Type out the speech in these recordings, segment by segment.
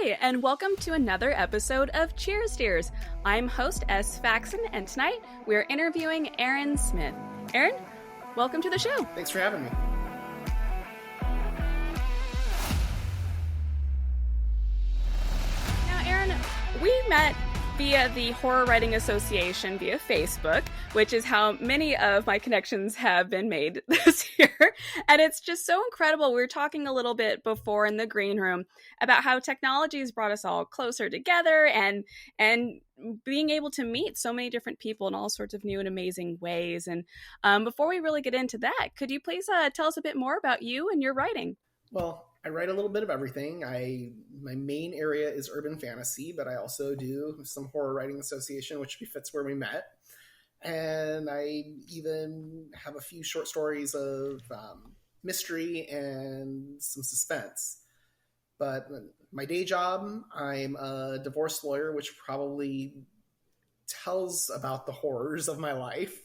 Hi, and welcome to another episode of Cheers Dears. I'm host S. Faxon, and tonight we're interviewing Aaron Smith. Aaron, welcome to the show. Thanks for having me. Now, Aaron, we met via the Horror Writing Association via Facebook, which is how many of my connections have been made this year. And it's just so incredible. We were talking a little bit before in the green room about how technology has brought us all closer together and being able to meet so many different people in all sorts of new and amazing ways. And before we really get into that, could you please tell us a bit more about you and your writing? Well, I write a little bit of everything. My main area is urban fantasy, but I also do some horror writing association, which befits where we met. And I even have a few short stories of mystery and some suspense. But my day job, I'm a divorce lawyer, which probably tells about the horrors of my life.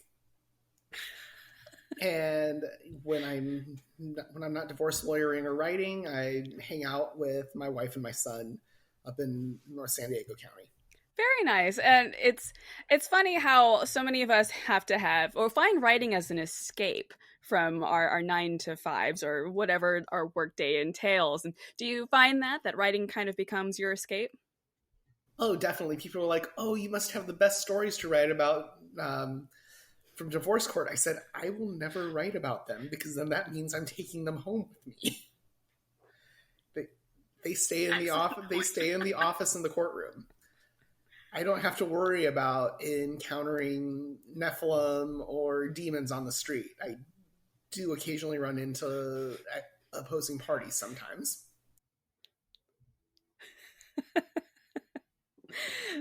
And when I'm not divorce lawyering or writing, I hang out with my wife and my son up in North San Diego County. Very nice. And it's funny how so many of us have to have or find writing as an escape from our 9 to 5s or whatever our workday entails. And do you find that writing kind of becomes your escape? Oh, definitely. People are like, oh, you must have the best stories to write about from divorce court. I said, I will never write about them because then that means I'm taking them home with me. They stay in the office. They stay in the office in the courtroom. I don't have to worry about encountering Nephilim or demons on the street. I do occasionally run into opposing parties sometimes.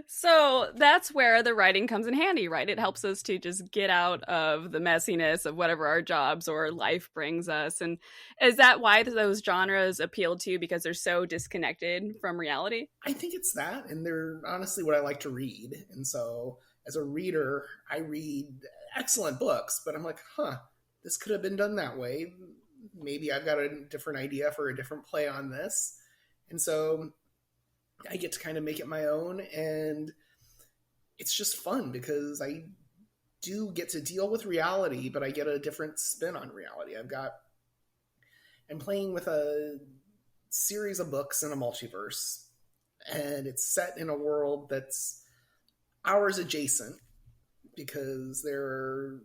So that's where the writing comes in handy, right? It helps us to just get out of the messiness of whatever our jobs or life brings us. And is that why those genres appeal to you, because they're so disconnected from reality? I think it's that, and they're honestly what I like to read. And so as a reader, I read excellent books, but I'm like, this could have been done that way. Maybe I've got a different idea for a different play on this. And so I get to kind of make it my own, and it's just fun because I do get to deal with reality, but I get a different spin on reality. I'm playing with a series of books in a multiverse, and it's set in a world that's ours adjacent because there are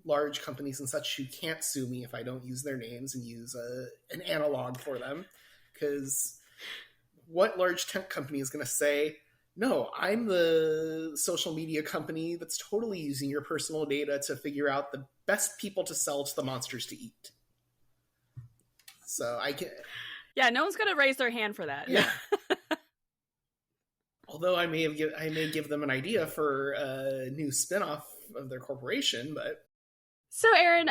large companies and such who can't sue me if I don't use their names and use an analog for them, because what large tech company is going to say, no, I'm the social media company that's totally using your personal data to figure out the best people to sell to the monsters to eat. So I can... Yeah, no one's going to raise their hand for that. Yeah. Although I may give them an idea for a new spinoff of their corporation, but... So, Aaron,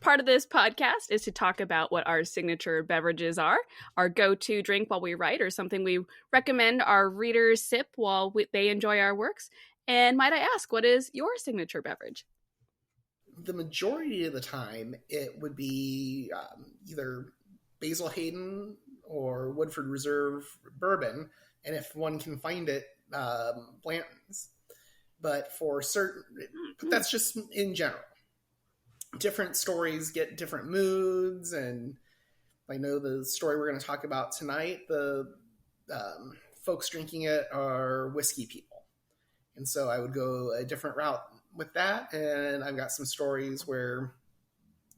part of this podcast is to talk about what our signature beverages are, our go-to drink while we write, or something we recommend our readers sip while they enjoy our works. And might I ask, what is your signature beverage? The majority of the time, it would be either Basil Hayden or Woodford Reserve bourbon, and if one can find it, Blanton's. But that's just in general. Different stories get different moods, and I know the story we're going to talk about tonight, the folks drinking it are whiskey people, and so I would go a different route with that. And I've got some stories where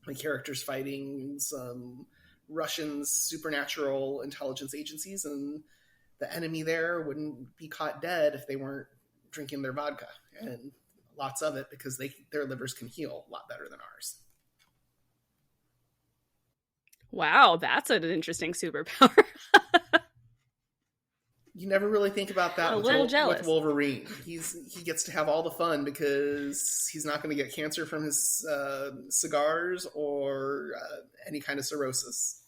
my character's fighting some Russian supernatural intelligence agencies, and the enemy there wouldn't be caught dead if they weren't drinking their vodka, and lots of it, because their livers can heal a lot better than ours. Wow, that's an interesting superpower. You never really think about that with Wolverine. He gets to have all the fun because he's not going to get cancer from his cigars or any kind of cirrhosis.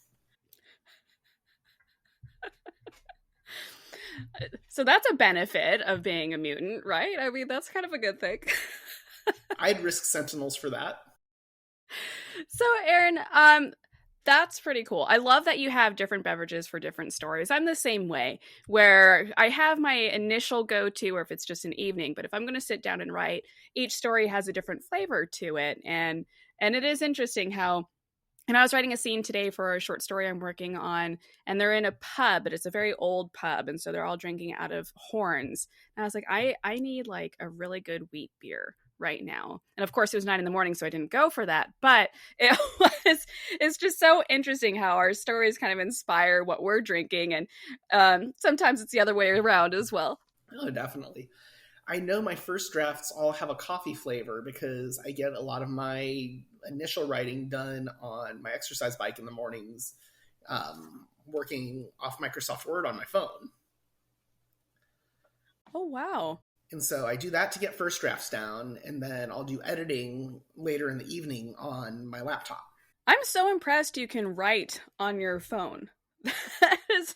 So that's a benefit of being a mutant, right? I mean, that's kind of a good thing. I'd risk Sentinels for that. So, Aaron, That's pretty cool. I love that you have different beverages for different stories. I'm the same way, where I have my initial go to, or if it's just an evening, but if I'm going to sit down and write, each story has a different flavor to it. And it is interesting how, and I was writing a scene today for a short story I'm working on, and they're in a pub, but it's a very old pub, and so they're all drinking out of horns. And I was like, I need like a really good wheat beer right now. And of course, it was 9 in the morning, so I didn't go for that. But it was it's just so interesting how our stories kind of inspire what we're drinking, and sometimes it's the other way around as well. Oh, definitely. I know my first drafts all have a coffee flavor because I get a lot of my initial writing done on my exercise bike in the mornings, working off Microsoft Word on my phone. Oh wow. And so I do that to get first drafts down, and then I'll do editing later in the evening on my laptop. I'm so impressed you can write on your phone. That is,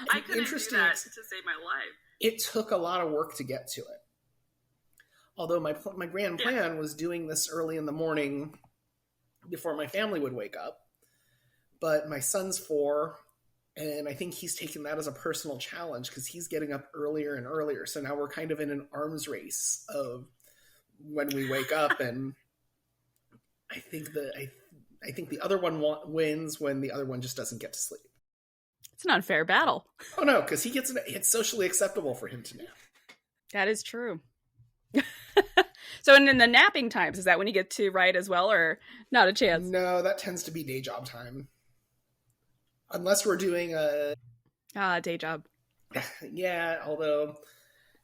I couldn't do that to save my life. It took a lot of work to get to it. Although my grand plan was doing this early in the morning before my family would wake up. But my son's 4, and I think he's taken that as a personal challenge because he's getting up earlier and earlier. So now we're kind of in an arms race of when we wake up, and I think the other one wins when the other one just doesn't get to sleep. It's an unfair battle. Oh no, because it's socially acceptable for him to nap. That is true. So, and in the napping times, is that when you get to write as well, or not a chance? No, that tends to be day job time. Unless we're doing a day job. Yeah, although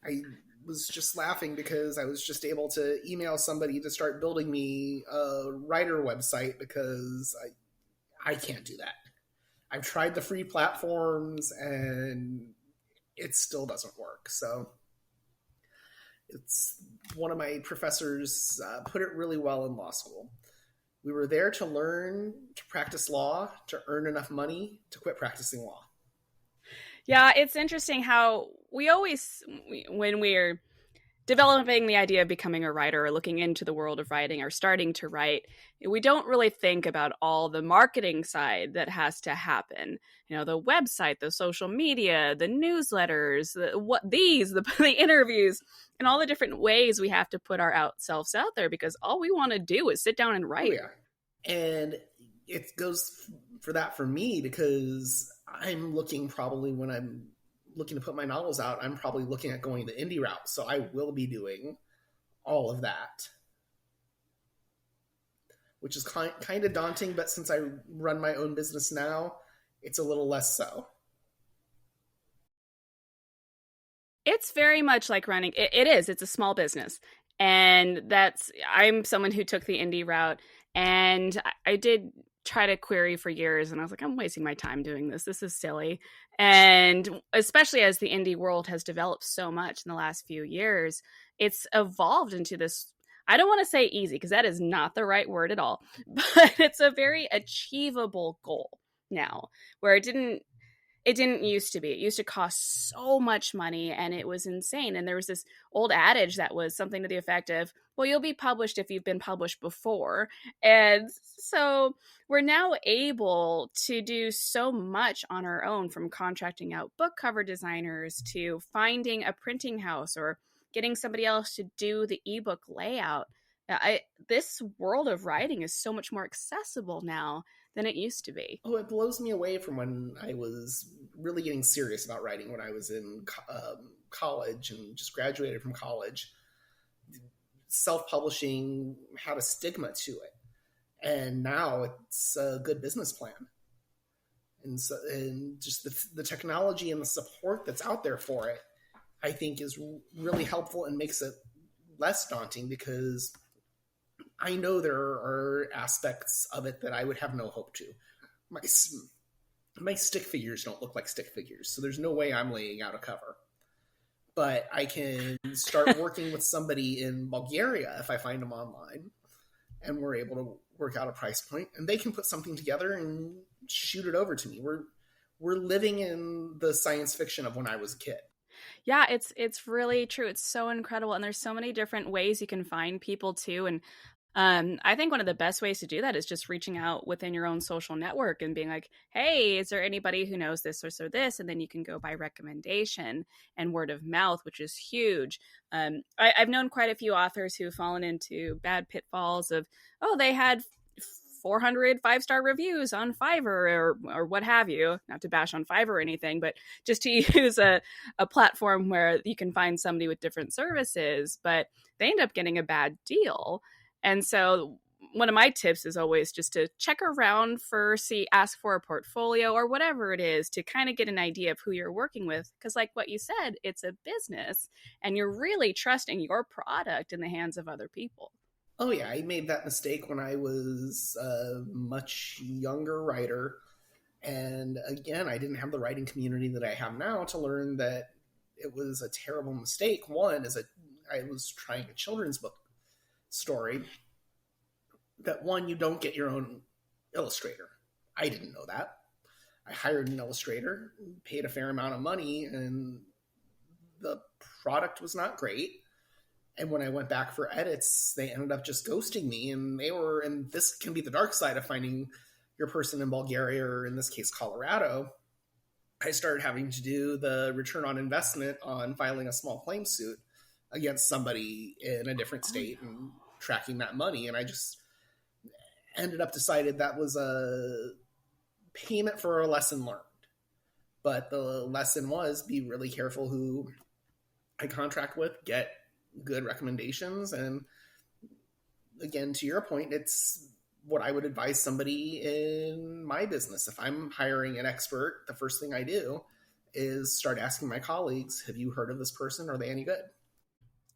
I was just laughing because I was just able to email somebody to start building me a writer website because I can't do that. I've tried the free platforms and it still doesn't work. So it's one of my professors put it really well in law school. We were there to learn to practice law, to earn enough money to quit practicing law. Yeah, it's interesting how when we're developing the idea of becoming a writer or looking into the world of writing or starting to write, we don't really think about all the marketing side that has to happen. You know, the website, the social media, the newsletters, the interviews, and all the different ways we have to put our selves out there because all we want to do is sit down and write. Oh, yeah. And it goes for that for me because I'm looking probably when I'm looking to put my novels out, I'm probably looking at going the indie route. So I will be doing all of that, which is kind of daunting. But since I run my own business now, it's a little less so. It's very much like running. It is. It's a small business. And I'm someone who took the indie route. And I did try to query for years. And I was like, I'm wasting my time doing this. This is silly. And especially as the indie world has developed so much in the last few years, it's evolved into this. I don't want to say easy because that is not the right word at all. But it's a very achievable goal now where it didn't used to be. It used to cost so much money and it was insane. And there was this old adage that was something to the effect of, well, you'll be published if you've been published before. And so we're now able to do so much on our own, from contracting out book cover designers to finding a printing house or getting somebody else to do the ebook layout. This world of writing is so much more accessible now than it used to be. Oh, it blows me away from when I was really getting serious about writing when I was in college and just graduated from college. Self-publishing had a stigma to it. And now it's a good business plan. And just the technology and the support that's out there for it, I think is really helpful and makes it less daunting because I know there are aspects of it that I would have no hope to. My stick figures don't look like stick figures, so there's no way I'm laying out a cover. But I can start working with somebody in Bulgaria if I find them online, and we're able to work out a price point, and they can put something together and shoot it over to me. We're living in the science fiction of when I was a kid. Yeah, it's really true. It's so incredible, and there's so many different ways you can find people too. And I think one of the best ways to do that is just reaching out within your own social network and being like, hey, is there anybody who knows this or this? And then you can go by recommendation and word of mouth, which is huge. I've known quite a few authors who've fallen into bad pitfalls of, oh, they had 400 5-star reviews on Fiverr or what have you, not to bash on Fiverr or anything, but just to use a platform where you can find somebody with different services, but they end up getting a bad deal. And so one of my tips is always just to check around for, ask for a portfolio or whatever it is to kind of get an idea of who you're working with. Because, like what you said, it's a business and you're really trusting your product in the hands of other people. Oh yeah, I made that mistake when I was a much younger writer. And again, I didn't have the writing community that I have now to learn that it was a terrible mistake. One is I was trying a children's book story. That one, you don't get your own illustrator. I didn't know that. I hired an illustrator, paid a fair amount of money, and the product was not great. And when I went back for edits, they ended up just ghosting me. And this can be the dark side of finding your person in Bulgaria, or in this case, Colorado. I started having to do the return on investment on filing a small claim suit against somebody in a different state and tracking that money. And I just ended up decided that was a payment for a lesson learned. But the lesson was be really careful who I contract with, get good recommendations. And again, to your point, it's what I would advise somebody in my business. If I'm hiring an expert, the first thing I do is start asking my colleagues, have you heard of this person? Are they any good?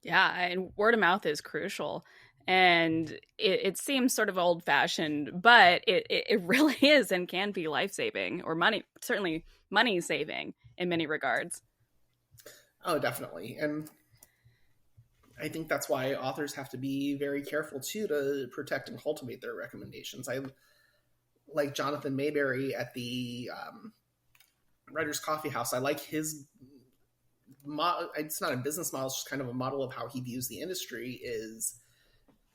Yeah, and word of mouth is crucial. And it seems sort of old fashioned, but it really is and can be life saving, or certainly money saving in many regards. Oh, definitely. And I think that's why authors have to be very careful too to protect and cultivate their recommendations. I like Jonathan Mayberry at the Writers Coffee House. I like his it's not a business model, it's just kind of a model of how he views the industry. Is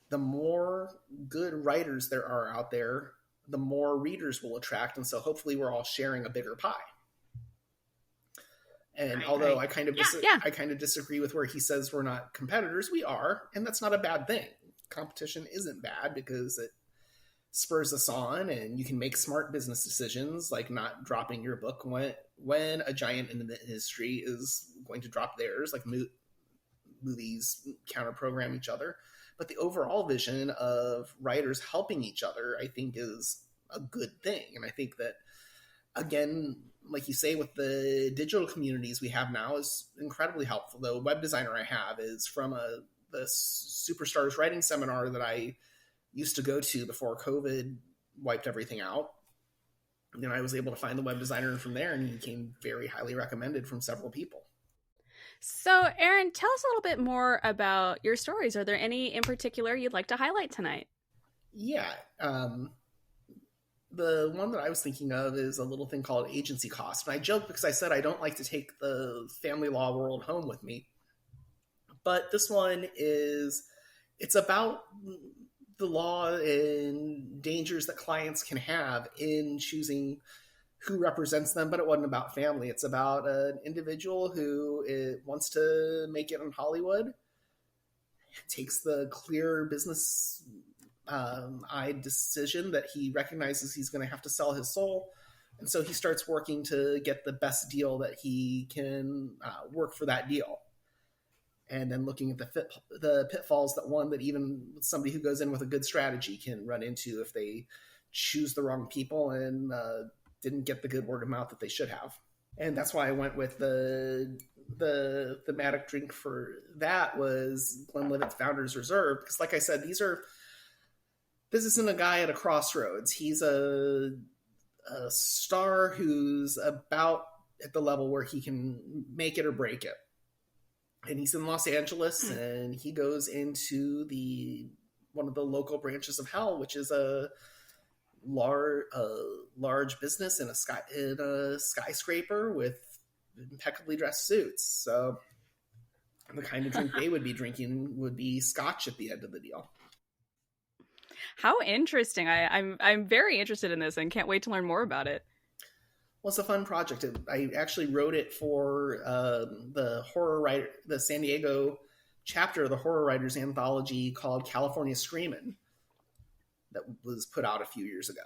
the more good writers there are out there, the more readers will attract, and so hopefully we're all sharing a bigger pie. And although I kind of I kind of disagree with where he says we're not competitors, we are, and that's not a bad thing. Competition isn't bad because it spurs us on, and you can make smart business decisions, like not dropping your book when a giant in the industry is going to drop theirs, like movies counter program each other. But the overall vision of writers helping each other, I think, is a good thing. And I think that, again, like you say, with the digital communities we have now is incredibly helpful. The web designer I have is from the Superstars writing seminar that I used to go to before COVID wiped everything out. And then I was able to find the web designer from there, and he came very highly recommended from several people. So, Aaron, tell us a little bit more about your stories. Are there any in particular you'd like to highlight tonight? Yeah. The one that I was thinking of is a little thing called agency cost. And I joke because I said I don't like to take the family law world home with me. But this one it's about the law and dangers that clients can have in choosing who represents them, but it wasn't about family. It's about an individual who wants to make it in Hollywood, takes the clear business decision that he recognizes he's going to have to sell his soul. And so he starts working to get the best deal that he can work for that deal. And then looking at the pitfalls that even somebody who goes in with a good strategy can run into if they choose the wrong people and didn't get the good word of mouth that they should have. And that's why I went with the thematic drink for that was Glenlivet's Founders Reserve. Because like I said, this isn't a guy at a crossroads. He's a star who's about at the level where he can make it or break it. And he's in Los Angeles, and he goes into one of the local branches of hell, which is a large business in a skyscraper with impeccably dressed suits. So the kind of drink they would be drinking would be scotch at the end of the deal. How interesting. I'm very interested in this and can't wait to learn more about it. Well, it's a fun project. I actually wrote it for the horror writer, the San Diego chapter of the Horror Writers Anthology called California Screamin', that was put out a few years ago.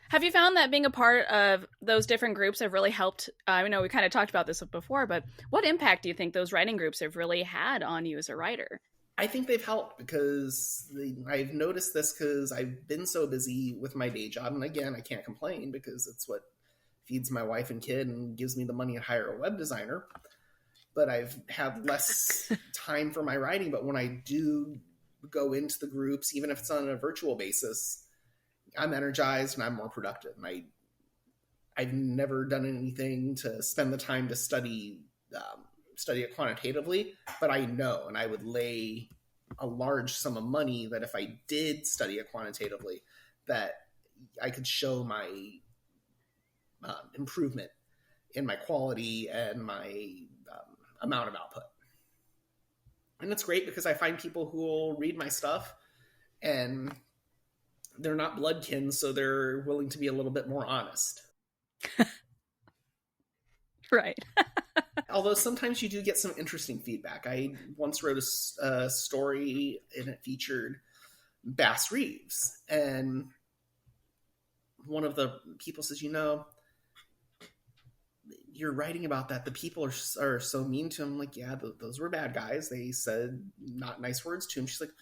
Have you found that being a part of those different groups have really helped? I know we kind of talked about this before, but what impact do you think those writing groups have really had on you as a writer? I think they've helped because I've noticed this because I've been so busy with my day job. And again, I can't complain because it's what feeds my wife and kid and gives me the money to hire a web designer. But I've had less time for my writing. But when I do go into the groups, even if it's on a virtual basis, I'm energized and I'm more productive. And I've never done anything to spend the time to study it quantitatively, but I know, and I would lay a large sum of money that if I did study it quantitatively, that I could show my improvement in my quality and my amount of output. And it's great because I find people who will read my stuff and they're not bloodkin, so they're willing to be a little bit more honest. Right. Although sometimes you do get some interesting feedback. I once wrote a story and it featured Bass Reeves. And one of the people says, you're writing about that. The people are so mean to him. I'm like, yeah, those were bad guys. They said not nice words to him. She's like,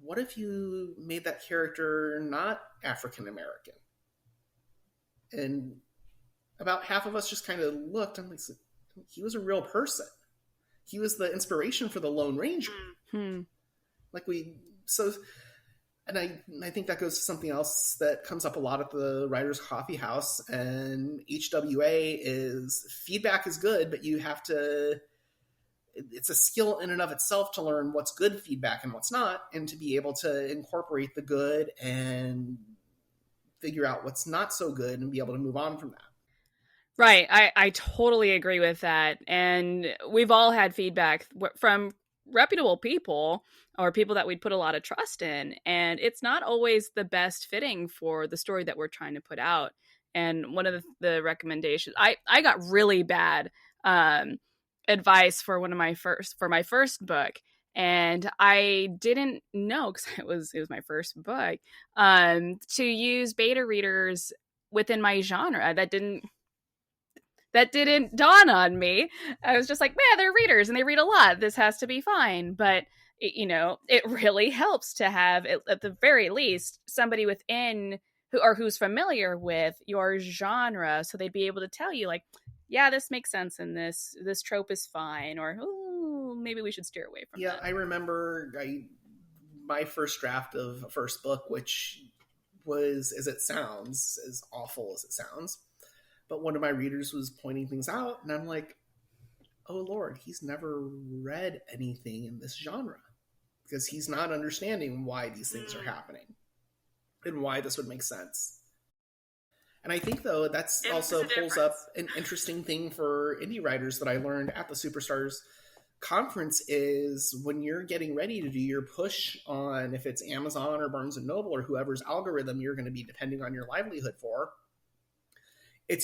what if you made that character not African American? And about half of us just kind of looked. I'm like, he was a real person. He was the inspiration for the Lone Ranger. Mm-hmm. And I think that goes to something else that comes up a lot at the Writers Coffee House, and HWA is feedback is good, but you have to, it's a skill in and of itself to learn what's good feedback and what's not, and to be able to incorporate the good and figure out what's not so good and be able to move on from that. Right. I totally agree with that. And we've all had feedback from reputable people or people that we'd put a lot of trust in. And it's not always the best fitting for the story that we're trying to put out. And one of the recommendations, I got really bad advice for my first book. And I didn't know, because it was my first book, to use beta readers within my genre. That didn't dawn on me. I was just like, man, they're readers and they read a lot. This has to be fine. But, it really helps to have, at the very least, somebody within who's familiar with your genre. So they'd be able to tell you, like, yeah, this makes sense and this trope is fine. Or, ooh, maybe we should steer away from that. Yeah, I remember my first draft of a first book, which was, as it sounds, as awful as it sounds. But one of my readers was pointing things out, and I'm like, oh, Lord, he's never read anything in this genre because he's not understanding why these things are happening and why this would make sense. And I think, though, that's also pulls up an interesting thing for indie writers that I learned at the Superstars conference is when you're getting ready to do your push on if it's Amazon or Barnes & Noble or whoever's algorithm you're going to be depending on your livelihood for,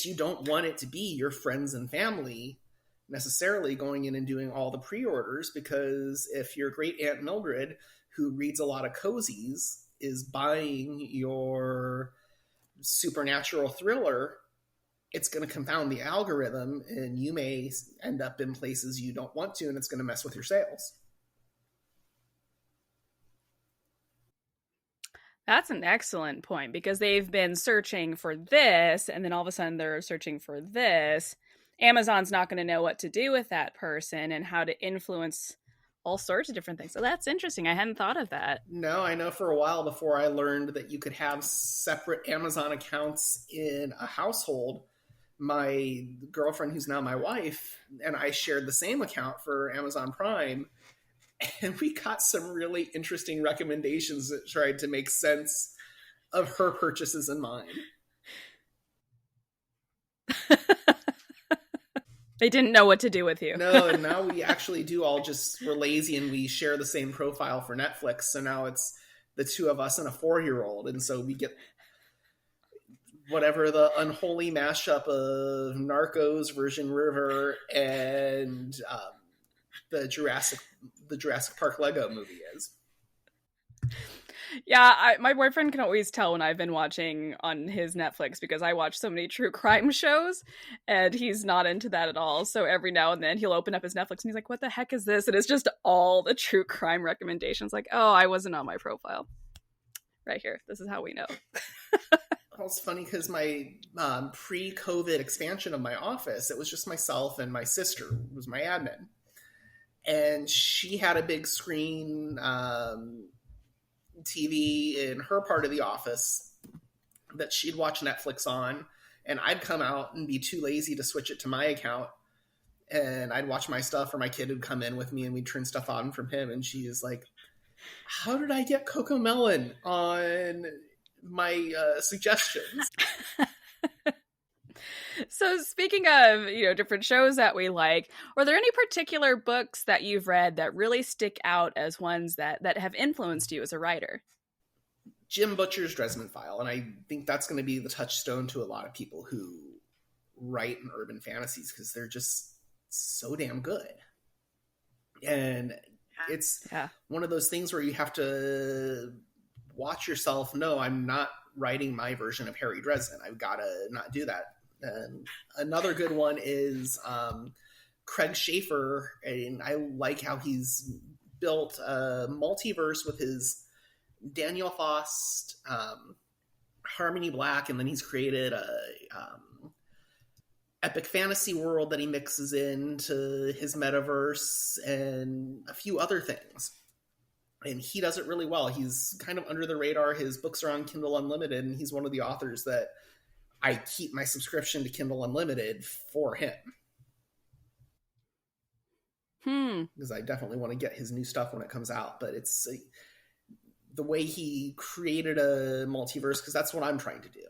you don't want it to be your friends and family necessarily going in and doing all the pre-orders, because if your great Aunt Mildred, who reads a lot of cozies, is buying your supernatural thriller, it's going to confound the algorithm and you may end up in places you don't want to, and it's going to mess with your sales. That's an excellent point, because they've been searching for this, and then all of a sudden they're searching for this. Amazon's not going to know what to do with that person and how to influence all sorts of different things. So that's interesting. I hadn't thought of that. No, I know for a while before I learned that you could have separate Amazon accounts in a household. My girlfriend, who's now my wife, and I shared the same account for Amazon Prime. And we got some really interesting recommendations that tried to make sense of her purchases and mine. They didn't know what to do with you. No, and now we actually do all just, we're lazy and we share the same profile for Netflix. So now it's the two of us and a 4-year-old. And so we get whatever the unholy mashup of Narcos, Virgin River, and the Jurassic Park Lego movie is. Yeah, my boyfriend can always tell when I've been watching on his Netflix because I watch so many true crime shows, and he's not into that at all. So every now and then he'll open up his Netflix and he's like, "What the heck is this?" And it's just all the true crime recommendations. Like, oh, I wasn't on my profile. Right here. This is how we know. Well, it's funny because my pre-COVID expansion of my office, it was just myself and my sister was my admin, and she had a big screen TV in her part of the office that she'd watch Netflix on, and I'd come out and be too lazy to switch it to my account, and I'd watch my stuff, or my kid would come in with me and we'd turn stuff on from him, and she is like, how did I get Coco Melon on my suggestions? So speaking of, different shows that we like, are there any particular books that you've read that really stick out as ones that have influenced you as a writer? Jim Butcher's Dresden File, and I think that's going to be the touchstone to a lot of people who write in urban fantasies because they're just so damn good. And it's one of those things where you have to watch yourself. No, I'm not writing my version of Harry Dresden. I've got to not do that. And another good one is Craig Schaefer, and I like how he's built a multiverse with his Daniel Faust, Harmony Black, and then he's created a epic fantasy world that he mixes into his metaverse and a few other things. And he does it really well. He's kind of under the radar. His books are on Kindle Unlimited, and he's one of the authors that I keep my subscription to Kindle Unlimited for him. Because I definitely want to get his new stuff when it comes out. But it's the way he created a multiverse, because that's what I'm trying to do.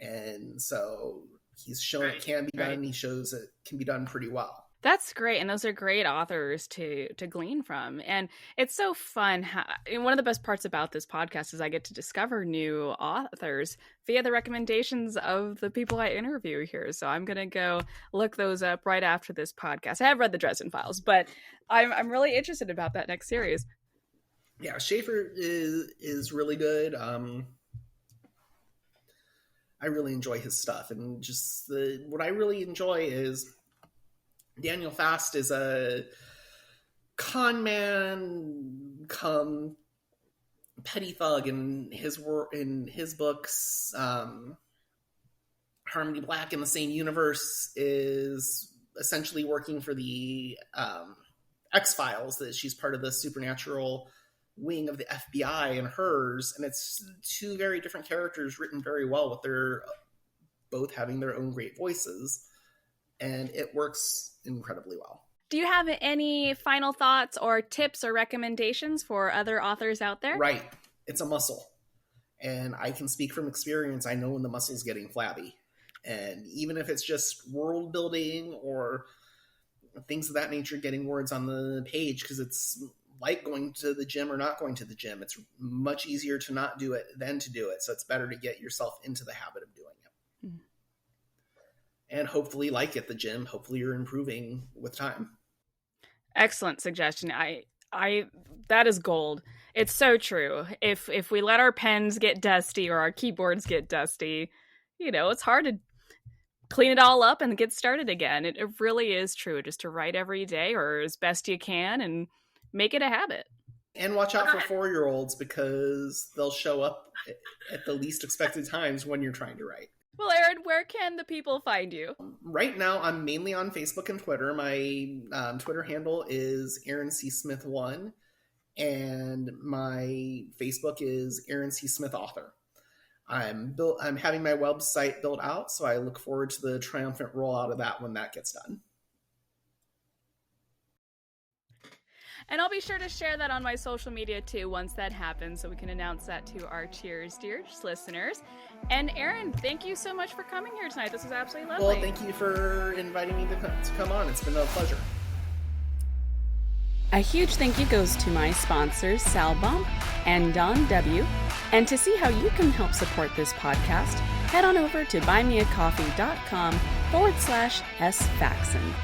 And so he's shown it can be done. He shows it can be done pretty well. That's great. And those are great authors to glean from. And it's so fun. One of the best parts about this podcast is I get to discover new authors via the recommendations of the people I interview here. So I'm going to go look those up right after this podcast. I have read the Dresden Files, but I'm really interested about that next series. Yeah, Schaefer is really good. I really enjoy his stuff. And just what I really enjoy is Daniel Faust is a con man come petty thug in his books. Harmony Black in the same universe is essentially working for the X-Files, that she's part of the supernatural wing of the FBI and hers, and it's two very different characters written very well with their both having their own great voices, and it works incredibly well. Do you have any final thoughts or tips or recommendations for other authors out there? Right. It's a muscle. And I can speak from experience. I know when the muscle's getting flabby. And even if it's just world building or things of that nature, getting words on the page, because it's like going to the gym or not going to the gym. It's much easier to not do it than to do it. So it's better to get yourself into the habit of doing it. And hopefully, like at the gym, hopefully you're improving with time. Excellent suggestion. I that is gold. It's so true. If we let our pens get dusty or our keyboards get dusty, it's hard to clean it all up and get started again. It really is true, just to write every day or as best you can and make it a habit. And watch out for 4-year-olds, because they'll show up at the least expected times when you're trying to write. Well, Aaron, where can the people find you? Right now, I'm mainly on Facebook and Twitter. My Twitter handle is Aaron C. Smith 1, and my Facebook is Aaron C. Smith Author. I'm having my website built out, so I look forward to the triumphant rollout of that when that gets done. And I'll be sure to share that on my social media too once that happens, so we can announce that to our Cheers Dears listeners. And Aaron, thank you so much for coming here tonight. This was absolutely lovely. Well, thank you for inviting me to come on. It's been a pleasure. A huge thank you goes to my sponsors, Salbomb and Don W. And to see how you can help support this podcast, head on over to buymeacoffee.com/sfaxon.